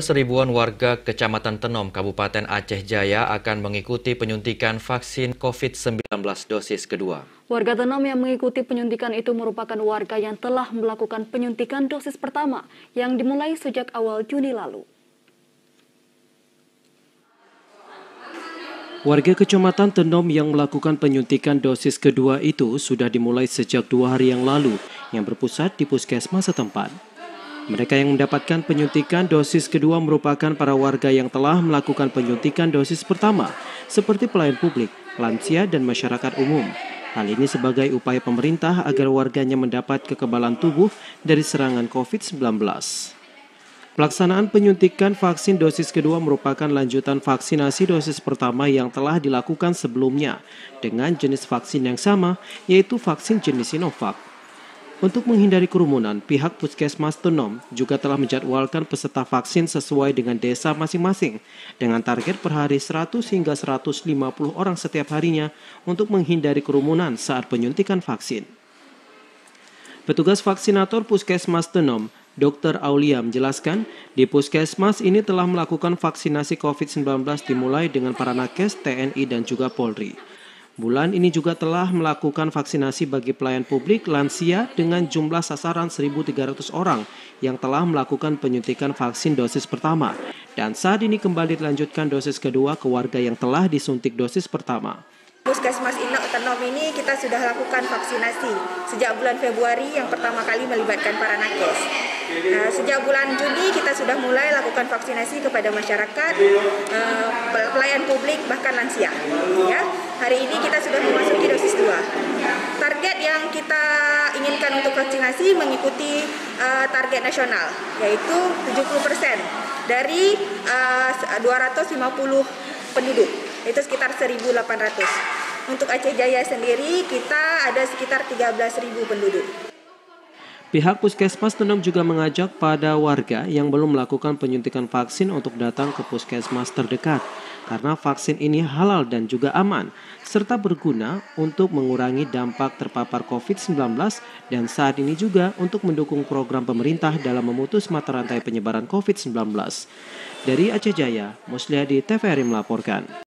Seribuan warga Kecamatan Tenom, Kabupaten Aceh Jaya akan mengikuti penyuntikan vaksin COVID-19 dosis kedua. Warga Tenom yang mengikuti penyuntikan itu merupakan warga yang telah melakukan penyuntikan dosis pertama yang dimulai sejak awal Juni lalu. Warga Kecamatan Tenom yang melakukan penyuntikan dosis kedua itu sudah dimulai sejak 2 hari yang lalu yang berpusat di puskesmas setempat. Mereka yang mendapatkan penyuntikan dosis kedua merupakan para warga yang telah melakukan penyuntikan dosis pertama, seperti pelayan publik, lansia, dan masyarakat umum. Hal ini sebagai upaya pemerintah agar warganya mendapat kekebalan tubuh dari serangan COVID-19. Pelaksanaan penyuntikan vaksin dosis kedua merupakan lanjutan vaksinasi dosis pertama yang telah dilakukan sebelumnya dengan jenis vaksin yang sama, yaitu vaksin jenis Sinovac. Untuk menghindari kerumunan, pihak Puskesmas Tenom juga telah menjadwalkan peserta vaksin sesuai dengan desa masing-masing dengan target per hari 100 hingga 150 orang setiap harinya untuk menghindari kerumunan saat penyuntikan vaksin. Petugas vaksinator Puskesmas Tenom, Dr. Aulia menjelaskan, di Puskesmas ini telah melakukan vaksinasi COVID-19 dimulai dengan para nakes, TNI, dan juga Polri. Bulan ini juga telah melakukan vaksinasi bagi pelayan publik lansia dengan jumlah sasaran 1.300 orang yang telah melakukan penyuntikan vaksin dosis pertama. Dan saat ini kembali dilanjutkan dosis kedua ke warga yang telah disuntik dosis pertama. Puskesmas Tenom ini kita sudah lakukan vaksinasi sejak bulan Februari yang pertama kali melibatkan para nakes. Sejak bulan Juni kita sudah mulai lakukan vaksinasi kepada masyarakat, pelayan publik bahkan lansia. Ya, hari ini kita sudah memasuki dosis 2. Target yang kita inginkan untuk vaksinasi mengikuti target nasional, yaitu 70% dari 250 penduduk. Itu sekitar 1.800. Untuk Aceh Jaya sendiri kita ada sekitar 13.000 penduduk. Pihak Puskesmas Tenom juga mengajak pada warga yang belum melakukan penyuntikan vaksin untuk datang ke puskesmas terdekat karena vaksin ini halal dan juga aman serta berguna untuk mengurangi dampak terpapar COVID-19 dan saat ini juga untuk mendukung program pemerintah dalam memutus mata rantai penyebaran COVID-19. Dari Aceh Jaya, Musliadi TVRI melaporkan.